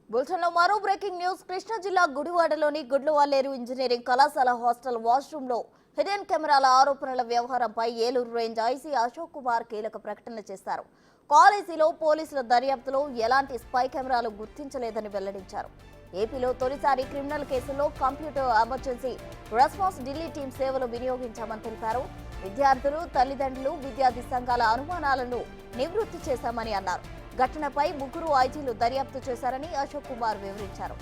బులెటిన్లో మరో breaking news. Krishna జిల్లా గుడివాడలోని గుడ్లవాలేరు ఇంజనీరింగ్ కళాశాల హాస్టల్ వాష్రూమ్లో హిడెన్ కెమెరాల ఆరోపణల వ్యవహారంపై ఏలూరు రేంజ్ ఐసీ అశోక్ కుమార్ కీలక ప్రకటన చేశారు. కాలేజీలో పోలీసుల దర్యాప్తులో ఎలాంటి స్పై కెమెరాలు గుర్తించలేదని వెల్లడించారు. ఏపీలో తొలిసారి క్రిమినల్ కేసుల్లో computer emergency response Delhi team సేవలు వినియోగించామని తెలిపారు. విద్యార్థులు, తల్లిదండ్రులు, విద్యార్థి సంఘాల అనుమానాలను నివృత్తి చేశామని అన్నారు. ఘటనపై ముగ్గురు ఐజీలు దర్యాప్తు చేశారని అశోక్ కుమార్ వివరించారు.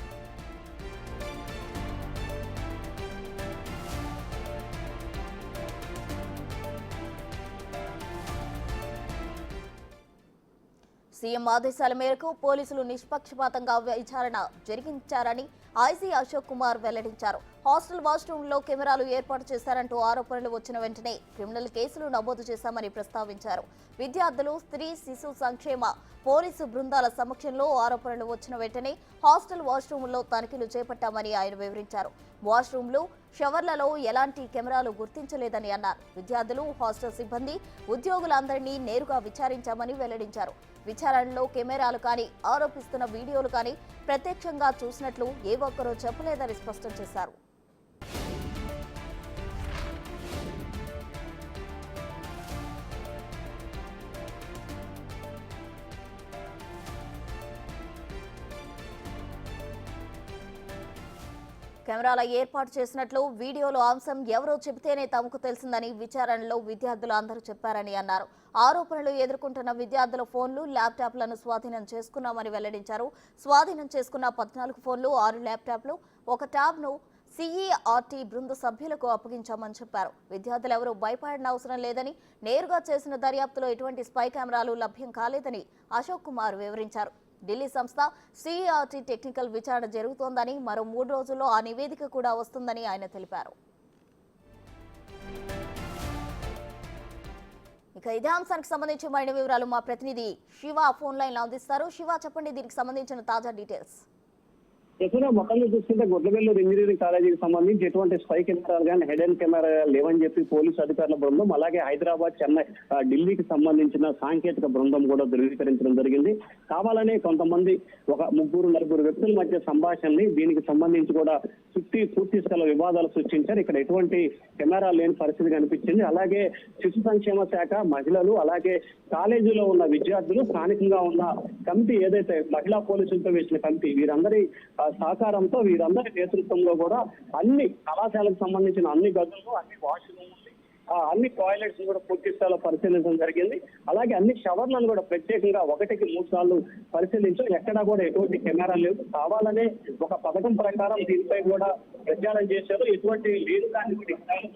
సీఎం ఆదేశాల మేరకు పోలీసులు నిష్పక్షపాతంగా విచారణ జరిగించారని ఐసీ అశోక్ కుమార్ వెల్లడించారు. హాస్టల్ వాష్రూమ్లో కెమెరాలు ఏర్పాటు చేశారంటూ ఆరోపణలు వచ్చిన వెంటనే క్రిమినల్ కేసులు నమోదు చేశామని ప్రస్తావించారు. విద్యార్థులు, స్త్రీ శిశు సంక్షేమ పోలీసు బృందాల సమక్షంలో ఆరోపణలు వచ్చిన వెంటనే హాస్టల్ వాష్రూమ్లో తనిఖీలు చేపట్టామని ఆయన వివరించారు. వాష్రూమ్లు, షవర్లలో ఎలాంటి కెమెరాలు గుర్తించలేదని అన్నారు. విద్యార్థులు, హాస్టల్ సిబ్బంది, ఉద్యోగులందరినీ నేరుగా విచారించామని వెల్లడించారు. విచారణలో కెమెరాలు కానీ, ఆరోపిస్తున్న వీడియోలు కానీ ప్రత్యక్షంగా చూసినట్లు ఏ ఒక్కరూ చెప్పలేదని స్పష్టం చేశారు. కెమెరాల ఏర్పాటు చేసినట్లు వీడియోలో అంశం ఎవరో చెబితేనే తమకు తెలిసిందని విచారణలో విద్యార్థులు అందరూ చెప్పారని అన్నారు. ఆరోపణలు ఎదుర్కొంటున్న విద్యార్థుల ఫోన్లు, ల్యాప్టాప్లను స్వాధీనం చేసుకున్నామని వెల్లడించారు. స్వాధీనం చేసుకున్న 14 ఫోన్లు, 6 ల్యాప్టాప్లు, 1 ట్యాబ్ను సిఈఆర్టీ బృంద సభ్యులకు అప్పగించామని చెప్పారు. విద్యార్థులు ఎవరూ భయపడిన అవసరం లేదని, నేరుగా చేసిన దర్యాప్తులో ఎటువంటి స్పై కెమెరాలు లభ్యం కాలేదని అశోక్ కుమార్ వివరించారు. ఢిల్లీ సంస్థ సిఈఆర్టీ టెక్నికల్ విచారణ జరుగుతోందని, మరో 3 రోజుల్లో ఆ నివేదిక కూడా వస్తుందని ఆయన తెలిపారు. ఇక ఇదే అంశానికి సంబంధించి మరిన్ని వివరాలు మా ప్రతినిధి శివ ఫోన్ లైన్ లో అందిస్తారు. శివ, చెప్పండి, దీనికి సంబంధించిన తాజా డీటెయిల్స్. ఎక్కడ మొత్తంగా చూస్తుంటే గుడ్లవెల్లూరు ఇంజనీరింగ్ కాలేజీకి సంబంధించి ఎటువంటి స్పై కెమెరాలు కానీ, హెడెన్ కెమెరా లేవని చెప్పి పోలీసు అధికారుల బృందం, అలాగే హైదరాబాద్, చెన్నై, ఢిల్లీకి సంబంధించిన సాంకేతిక బృందం కూడా ధృవీకరించడం జరిగింది. కావాలనే కొంతమంది ఒక 3-4 వ్యక్తుల మధ్య సంభాషణని దీనికి సంబంధించి కూడా పూర్తి స్థల వివాదాలు సృష్టించారు. ఇక్కడ ఎటువంటి కెమెరా లేని పరిస్థితి కనిపించింది. అలాగే శిశు సంక్షేమ శాఖ, మహిళలు, అలాగే కాలేజీలో ఉన్న విద్యార్థులు, స్థానికంగా ఉన్న కమిటీ ఏదైతే మహిళా పోలీసులతో వేసిన కమిటీ, వీరందరి సహకారంతో, వీరందరి నేతృత్వంలో కూడా అన్ని కళాశాలకు సంబంధించిన అన్ని గదులు, అన్ని వాష్రూమ్లు, అన్ని టాయిలెట్స్ కూడా పూర్తి స్థాయిలో పరిశీలించడం జరిగింది. అలాగే అన్ని షవర్లను కూడా ప్రత్యేకంగా 1కి 3 సార్లు పరిశీలించాం. ఎక్కడా కూడా ఎటువంటి కెమెరా లేవు. కావాలనే ఒక పథకం ప్రకారం దీనిపై కూడా ప్రచారం చేశారు. ఎటువంటి లేదు కానీ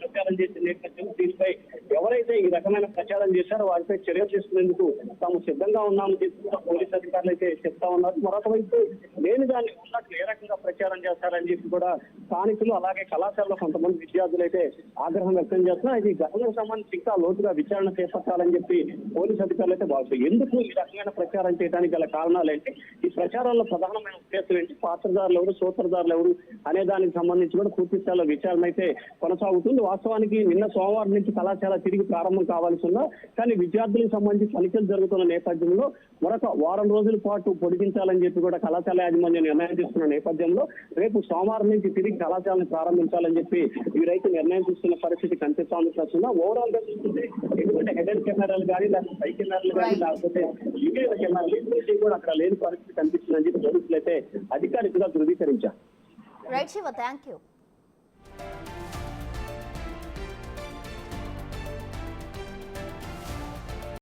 ప్రచారం చేసిన నేపథ్యం, దీనిపై ఎవరైతే ఈ రకమైన ప్రచారం చేశారో వారిపై చర్యలు తీసుకునేందుకు తాము సిద్ధంగా ఉన్నామని చెప్పి పోలీసు అధికారులు అయితే చెప్తా ఉన్నారు. మరొక వైపు లేని దాన్ని ఉన్నట్లు ఏ రకంగా ప్రచారం చేస్తారని చెప్పి కూడా స్థానికులు, అలాగే కళాశాలలో కొంతమంది విద్యార్థులు అయితే ఆగ్రహం వ్యక్తం చేస్తున్నారు. ఇది ఘటనకు సంబంధించి ఇంకా లోతుగా విచారణ చేపట్టాలని చెప్పి పోలీసు అధికారులు అయితే భావిస్తారు. ఎందుకు ఈ రకమైన ప్రచారం చేయడానికి గల కారణాలు ఏంటి, ఈ ప్రచారంలో ప్రధానమైన ఉద్దేశం ఏంటి, పాత్రదారులు ఎవరు, సూత్రధారులు ఎవరు అనే దానికి సంబంధించి కూడా పూర్తి స్థాయిలో విచారణ అయితే కొనసాగుతుంది. వాస్తవానికి నిన్న సోమవారం నుంచి కళాశాల తిరిగి ప్రారంభం కావాల్సి ఉన్నా కానీ విద్యార్థులకు సంబంధించి తనిఖీలు జరుగుతున్న నేపథ్యంలో మరొక వారం రోజుల పాటు పొడిగించాలని చెప్పి కూడా కళాశాల యాజమాన్యం నిర్ణయం తీసుకున్న నేపథ్యంలో రేపు సోమవారం నుంచి తిరిగి కళాశాలను ప్రారంభించాలని చెప్పి వీరైతే నిర్ణయం తీసుకున్న పరిస్థితి కనిపిస్తోంది. ఓవరాల్ గా చూస్తుంటే ఎటువంటి హెడెన్ కెమెరాలు కానీ, లేకపోతే స్పై కెమెరాలు కానీ, లేకపోతే మిగిలిన కెమెరాలు కూడా అక్కడ లేని పరిస్థితి కనిపిస్తుందని చెప్పి పోలీసులు అయితే అధికారికంగా ధృవీకరించారు. Right Shiva, thank you.